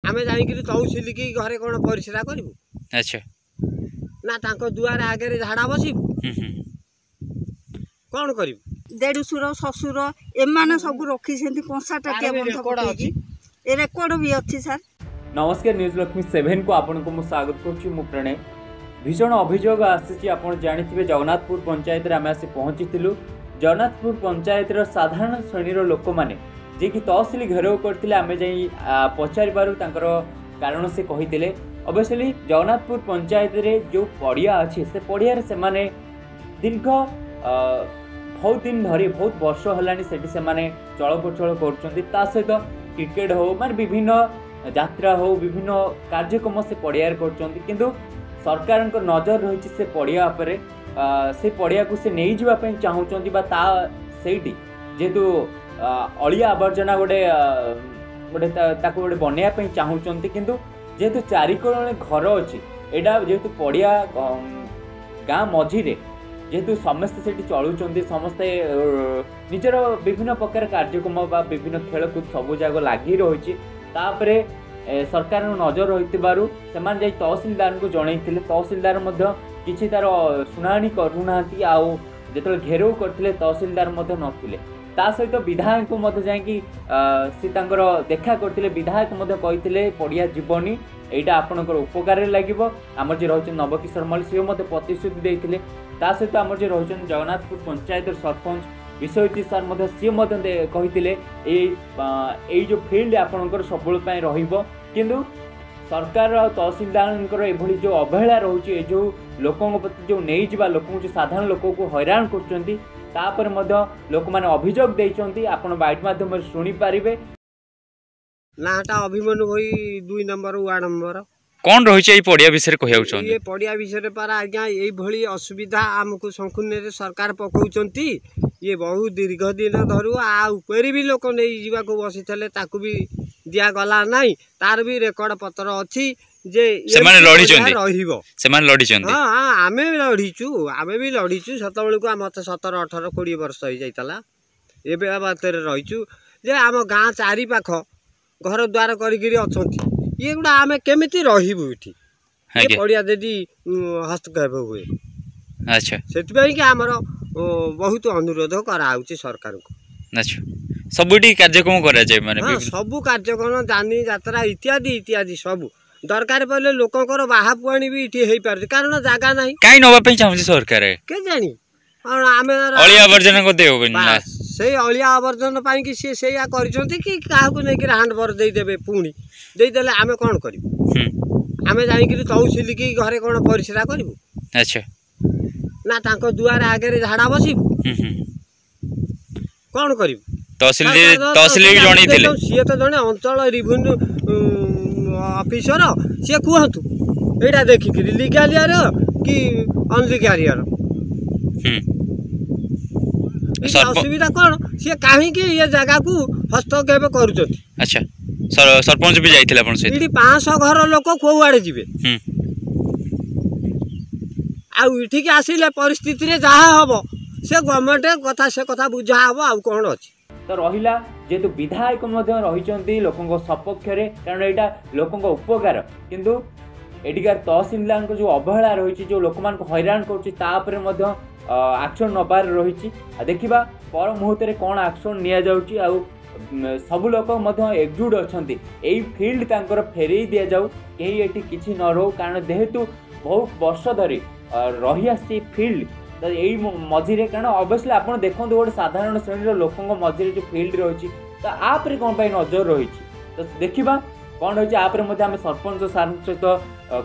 आमे जाइकिरी तौसिल की घरे कौन परिश्रा करू। अच्छा ना तांको दुआर आगे झाड़ा बसबू कौन कर देढ़शुर शशुर एम सब रखी कंसा टाटिया बंध ए रेकर्ड भी अच्छी सर। नमस्कार न्यूज लक्ष्मी 7 को आपन को स्वागत करुच्ची। मु प्रणय भीषण अभियोग आसी आपन जानिथिबे जगन्नाथपुर पंचायत रे आमे आसी पहुंचीथिलु। जगन्नाथपुर पंचायत रो साधारण श्रेणी रो लोक माने जे कि तहसिल घेराव करथिले आमे जाई पचारि पारु तांकर कारण से कहिथिले। अवश्य जगन्नाथपुर पंचायत रे जो पड़िया अछि से पड़िया रे से माने दीर्घ बहुत दिन धरी बहुत वर्ष हलानी सेठी से माने चलप्रचल करुछंती। ता सहित क्रिकेट हो माने विभिन्न यात्रा हो विभिन्न कार्यक्रम से पड़िया करुछंती। किंतु सरकार को नजर रही से पड़िया उपरे से पड़िया को से नहीं जीवा पई चाहूचंती बा ता सेठी जेतु अलिया आवर्जना गोटे गोटे ताको गोटे बनैया पई चाहूचंती। किंतु जेतु चारिकोण घर अछि एडा जेतु पड़िया गाँ मझी रे जेहेतु समस्ते से चलुंट समस्ते निजर विभिन्न प्रकार कार्यक्रम बा विभिन्न खेलकूद सब जगह लगी रही सरकार नजर रही से तहसिलदार को जनईले। तहसिलदार किसी तार शुणाणी करूना जो घेराव करते तहसिलदार नथिले। ता सहित विधायक को जाकि सी देखा करते विधायक कहते पड़िया जीवनी यहाँ आपंकर उपकार लगे। आम जे रही नवकिशोर मल्ल सी प्रतिश्रुति देते। ता सहित आम जे रही जगन्नाथपुर पंचायत सरपंच विश्वजीत सार सी कहते जो फील्ड आपंकर सब रहिबो। किंतु सरकार तहसिलदार एभली जो अवहेला रोचे जो लोकों प्रति जो नहीं जावा लोक जो साधारण लोक को हैरान कर लोक मैंने अभियोग देइचंती। आपण बाइट माध्यम शुणी पारिबे। नाटा अभिमन्यु भाई 2 नंबर वार्ड नंबर कौन रही पड़िया विषय कह ये पड़िया विषय पर आज्ञा ये असुविधा आमको संकुल सरकार पकाउचंती। ये बहुत दीर्घ दिन धरू आपर भी लोक नहीं जीवा को बसी भी दिया गला नहीं। तार भी रेकर्ड पत्र अच्छी जे हाँ आमे भी लड़ीचु सत बेलू मत 17 18 20 वर्ष हो जाता एवं बात रहीचु जे आम गाँ चारि पाख घर द्वार कर ये गुड़ा आमे केमिति रहिबु इठी ये पड़िया यदि हस्तक्षेप हुए। अच्छा से कि आमर बहुत अनुरोध कराउची सरकार को। अच्छा सबुटी कार्यक्रम करा जाय माने हाँ, सबु कार्यक्रम जानी यात्रा इत्यादि इत्यादि सब दरकार पड़े लोकंकर बाहा पुआणी भी इठी हेई पार कारण जागा नाही काई नबा पई चाहूची सरकार के जानी आमे अलिया आवर्जन को देबो ना से अलिया आवर्जन पाई कि से सेया करछंती कि काहा को नै कि हैंड भर दे देबे पुणी दे देले आमे कोन करिबु। आमे जाई कि तौसिल की घरे कोन परिश्रा करिबु। अच्छा ना तांको दुआर आगे झाड़ा बसबू कौन कर तहसिल जन सी तो जड़े अंचल रेवेन्यू ऑफिसर सी कहतु यहाँ देखिक लिगालियर कि अनलिगालियर असुविधा कौन सी कहीं ये जगह को हस्तक्षेप कर। अच्छा सरपंच भी जाइथिला अपन से 500 घर लोक कोआड़े जीवे आठिक आसिले परिस्थिति रे जहाँ हम से गवर्नमेंट कथा से कथा बुझा हम आउ कौन अच्छी तो रहिला जेतु विधायक रही लोकों सपक्ष कारण यहाँ लोकों उपकार। किंतु एडिकार तहसिलदार जो अवहेला रही जो लोक मान हैरान कर एक्शन नबार रही देखा पर मुहूर्त में कौन एक्शन नि सब लोक एकजुट अच्छा यही फील्ड तांकर फेरई दि जाऊ कहीं ये किसी न रो कारण जेहेतु बहुत वर्ष धरी रही आसी फील्ड तो यही मझे कारण अवश्य आप देखते गोटे साधारण श्रेणी लोकों मझे जो फील्ड रही तो आपरे कौन नजर रही तो देखा कौन रही आपरे आम सरपंच सार सहित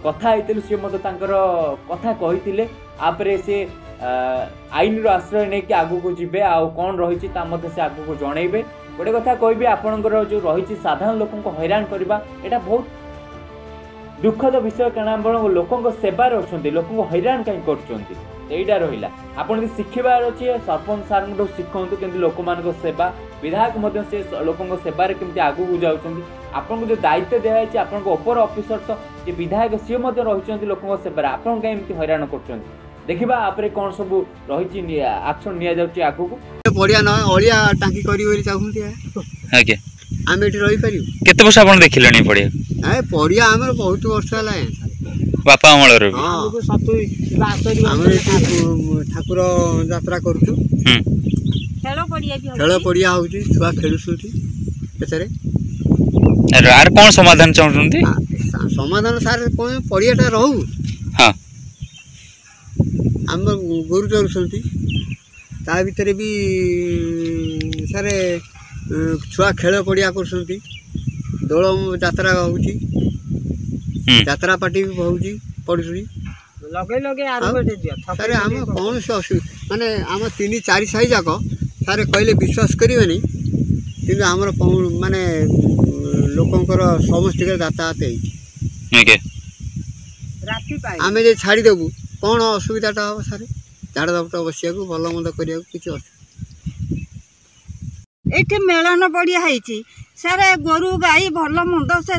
कथा होती सी कथा कही आपरे से आईन आश्रय नहीं कि आगू को जीवे आउ कौन रही से आगू को जनइबे। गोटे कथा कहि आपणकर जो रही साधारण लोकों को हैरान करवा यहाँ बहुत दुखद विषय कारण लोकों सेवार अच्छा लोक हैरान कहीं करा रहा आपड़ शिखबार अच्छे सरपंच सार शिखु कि लोक मान सेवा विधायक से लोकों सेवार केमती आगू को जाऊँ आपको जो दायित्व दिखाई आपको ओपर ऑफिसर तो ये विधायक सी रही लोकों सेवार आप कहीं हैरान कर देखा आपरे कौन सब रही एक्शन नि आगू बढ़िया न अलिया टांकी करी चाहूँ आगे आमे एठी रही पारियो केते वर्ष आपण देखिलनी पड़िया ଏ ପଡ଼ିଆ ଆମର ବହୁତ ବର୍ଷ ହେଲା ବାପା ଅମଳର ବି ଆମକୁ 70 ଆମର ଏଠି ଠାକୁର ଯାତ୍ରା କରୁଛୁ ଖେଳ ପଡ଼ିଆ ହେଉଛି ଛୁଆ ଖେଳୁଛନ୍ତି ସେଥିରେ ଆର କ'ଣ ସମାଧାନ ଚାହୁଁଛନ୍ତି ସମାଧାନ ସାର୍ କ'ଣ ପଡ଼ିଆଟା ରହୁ ହଁ ଆମର ଗୋରୁ ଚରୁଛନ୍ତି ତା ଭିତରେ ବି ସାର୍ ଛୁଆ ଖେଳ ପଡ଼ିଆ କରୁଛନ୍ତି ଦୋଳ ଯାତ୍ରା ହେଉଛି ଯାତ୍ରା ପାର୍ଟି ବି ହେଉଛି ପଡ଼ୁଛି ସାର୍ ଆମ କୌଣସି ଅସୁବିଧା ମାନେ ଆମ 3-4 ସାହି ଯାକ ସାର୍ କହିଲେ ବିଶ୍ୱାସ କରିବେନି କିନ୍ତୁ ଆମର ମାନେ ଲୋକଙ୍କର ସମସ୍ତଙ୍କର ଯାତାୟାତ ହେଇଛି ଆମେ ଯେ ଛାଡ଼ିଦେବୁ କ'ଣ ଅସୁବିଧାଟା ହେବ ସାର୍ ଝାଡ଼ ଦପଟ ବସିବାକୁ ଭଲ ମନ୍ଦ କରିବାକୁ କିଛି ଅସୁବିଧା ଏଠି ମେଳନ ପଡ଼ିଆ ହେଇଛି ସାର୍ ଗୋରୁ ଗାଈ ଭଲ ମନ୍ଦ ସେ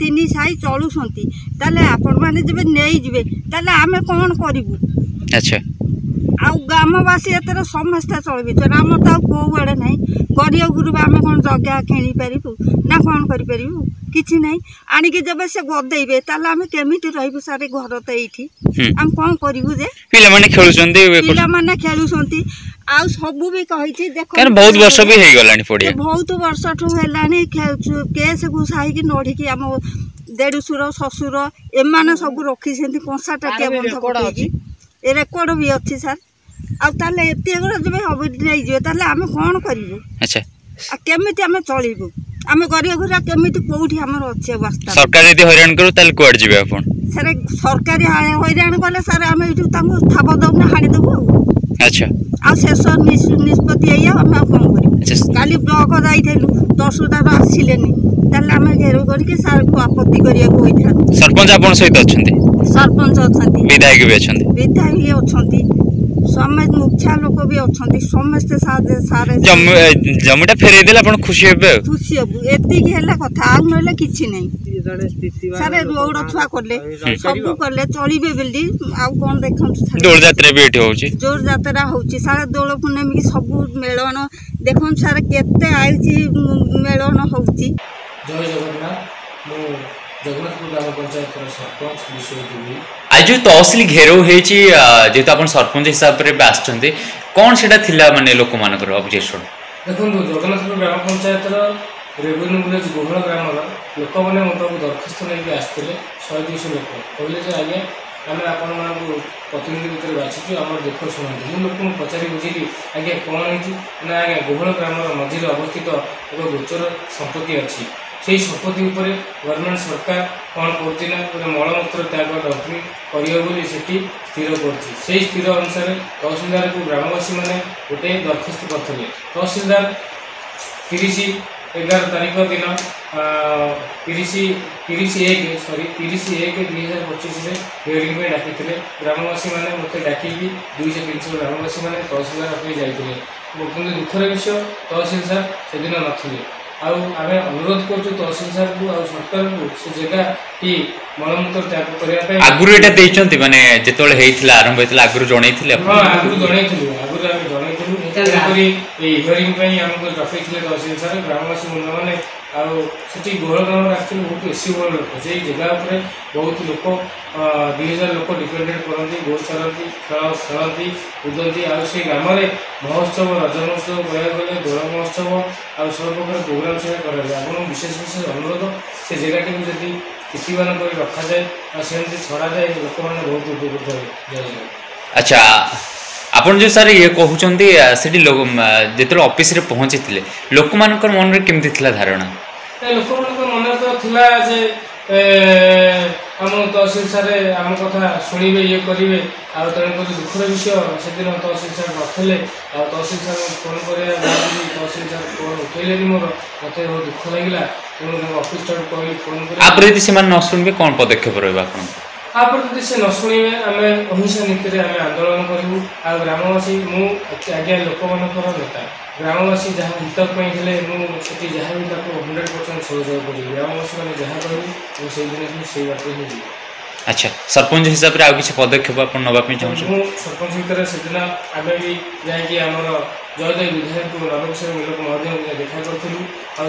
3 ସାହି ଚଳୁଛନ୍ତି ତାହେଲେ ଆପଣମାନେ ଯେବେ ନେଇଯିବେ ତାହେଲେ ଆମେ କ'ଣ କରିବୁ ଆଚ୍ଛା ଆଉ ଗ୍ରାମବାସୀ ଏଥିରେ ସମସ୍ତେ ଚଳିବେ ଆମର ତ ଆଉ କେଉଁଆଡ଼େ ନାହିଁ ଗରିବ ଗୁରୁବା ଆମେ କ'ଣ ଜଗା କିଣିପାରିବୁ ନା କ'ଣ କରିପାରିବୁ କିଛି ନାହିଁ ଆଣିକି ଯେବେ ସେ ଗଦେଇବେ ତାହେଲେ ଆମେ କେମିତି ରହିବୁ ସାର୍ ଘର ତ ଏଇଠି ଆମେ କ'ଣ କରିବୁ ଯେ ପିଲାମାନେ ଖେଳୁଛନ୍ତି ଆଉ ସବୁ ବି କହିଛି ଦେଖ ବହୁତ ବର୍ଷ ବି ହେଇଗଲାଣି ପଡ଼ିଆ ବହୁତ ବର୍ଷଠୁ ହେଲାଣି କେସ୍ ଘୁଷାଇକି ନଢ଼ିକି ଆମ ଦେଢ଼ଶୁର ଶ୍ୱଶୁର ଏମାନେ ସବୁ ରଖିଛନ୍ତି କଂସା ଟାଟିଆ ବନ୍ଧ ପକେଇକି ଏ ରେକର୍ଡ ବି ଅଛି ସାର୍ ଆଉ ତାହେଲେ ଏତେ ଗୁଡ଼ା ଯେବେ ନେଇଯିବେ ତାହେଲେ ଆମେ କ'ଣ କରିବୁ ଆଉ କେମିତି ଆମେ ଚଳିବୁ ଆମେ ଗରିବ ଘରିଆ କେମିତି କୋଉଠି ଆମର ଅଛି ଅବସ୍ଥା ସରକାର ଯଦି ହଇରାଣ କରୁ ତାହେଲେ କୁଆଡ଼େ ଯିବେ ଆପଣ ସାର୍ ସରକାରୀ ହଇରାଣ କଲେ ସାର୍ ଆମେ ଏଇଠୁ ତାଙ୍କୁ ଠାବ ଦେବୁ ହାଣିଦେବୁ ଆଚ୍ଛା ଆଉ ଶେଷ ନିଷ୍ପତ୍ତି ଏଇଆ ଆମେ ଆଉ କ'ଣ କରିବୁ କାଲି ବ୍ଲକ ଯାଇଥିଲୁ ତହସିଲଦାର ଆସିଲେନି ତାହେଲେ ଆମେ ଘେରାଉ କରିକି ସାର୍କୁ ଆପତ୍ତି କରିବାକୁ କହିଥାନ୍ତୁ ସରପଞ୍ଚ ଆପଣଙ୍କ ସହିତ ଅଛନ୍ତି ସରପଞ୍ଚ ଅଛନ୍ତି ବିଧାୟକ ବି ଅଛନ୍ତି ଅଛନ୍ତି ସମସ୍ତେ ମୁଖିଆ ଲୋକ ବି ଅଛନ୍ତି ସମସ୍ତେ ଜମିଟା ଫେରେଇ ଦେଲେ ଆପଣ ଖୁସି ହେବେ ଖୁସି ହେବୁ ଏତିକି ହେଲା କଥା ଆଉ ନହେଲେ କିଛି ନାହିଁ ସାର୍ ରୋଡ ଛୁଆ କଲେ ସବୁ କଲେ ଚଳିବେ ବୋଲି ଆଉ କ'ଣ ଦେଖନ୍ତୁ ଦୋଳ ଯାତ୍ରା ବି ଏଠି ହେଉଛି ଜୋର ଯାତ୍ରା ହେଉଛି ସାର୍ ଦୋଳ ପୂର୍ଣ୍ଣମୀ ସବୁ ମେଳନ ଦେଖନ୍ତୁ ସାର୍ କେତେ ଆଇଛି ମେଳନ ହେଉଛି ଜୟ ଜଗନ୍ନାଥ ମୁଁ ଜଗନ୍ନାଥପୁର ଗ୍ରାମ ପଞ୍ଚାୟତର ସରପଞ୍ଚ ବିଶ୍ୱଜିତ आज जो तहसिल घेराव होती जेहेतु आप सरपंच हिसाब से आसुँच कौन से मानने लोक मान ऑब्जेक्शन देखो जगन्नाथपुर ग्राम पंचायतर रेवेन्यू विलेज गोहल ग्राम लोक मैंने मो पाक दरखास्त नहीं आसते 100-200 लोक कहले आज्ञा आम आपण प्रतिनिधि भितर बाछी आम देख शुणु मुझे लोक पचारि बुझिली आज्ञा कौन है ना आज्ञा गोहल ग्राम मझे अवस्थित एक गोचर संपत्ति अच्छी से संपत्ति गवर्नमेंट सरकार कौन करना गोटे मलमूत्र त्याग डंपिंग करें स्थिर कर स्थिर अनुसार तहसिलदार को ग्रामवासी मैंने गोटे दरखास्त करते तहसिलदार 30/11 तारीख दिन 30/1/2025 हियरिंग में डाकी ग्रामवासी मैंने मत डाक 200-300 ग्रामवासी मैंने तहसिलदार ऑफिस जाते कि दुखर विषय तहसिल सार से दिन नथिले आउ आमे अनुरोध करछु तहसील साहब को आ सरकार को से जगह की मलमूत्र त्याग करबा आगुरु एटा देइचंती माने जेतोले हेइथिला आरंभ हेइथिला आगुरु जणैथिले हां आगुरु जणैथिलु आगुरु आमे जणैथिलु एतरी ए हियरिंग पई हमको रखैथिले तहसील साहब ग्रामवासी मुंडा माने आ सेठी गोहल ग्राम एक्चुअली बहुत एसी बड़ लोक से जगह पर बहुत लोक 2000 लोक डिपेंडेंट करती गो चलती खेलती कूदती आ ग्राम में महोत्सव रज महोत्सव कह गले दोल महोत्सव आ सब प्रकार प्रोग्राम से कराए आप विशेष विशेष अनुरोध से जगह टी जब स्थितिवान कर रखा जाए सेमती छड़ा जाए लोक मैंने बहुत उपकृत हो। अच्छा आपन जो सर ये कहते जो ऑफिस रे पहुँची लोक मान मन में केमती धारणा लोक मन तो थिला जे आम तहसील सार आम कथा शुणे ये करेंगे तेणुक दुखर विषय से दिन तहसील सार नथिले तहसील सार फोन कर तहसील सार फोन उठेले मोर मत बहुत दुख लगे तेणु ऑफिस कहली फोन कर न शुणे कौन पदक्षेप रहा आप से न शुणे आम अहिंसा नीति आम आंदोलन करूँ आ ग्रामवासी मुझे लोक मान नेता ग्रामवासी जहाँ हितपाई मुझे जहाँ भी 100% सहयोग करी ग्रामवासी मैंने जहाँ कहूँ से दिन से बात ही जी। अच्छा सरपंच हिसाब से किसी पदक्षेप आप नापी चाहूँ सरपंच भितर से दिन आम भी जाकि आमर जयदेव विधायक नवकिशोर मिलक महोदय देखा करूँ आ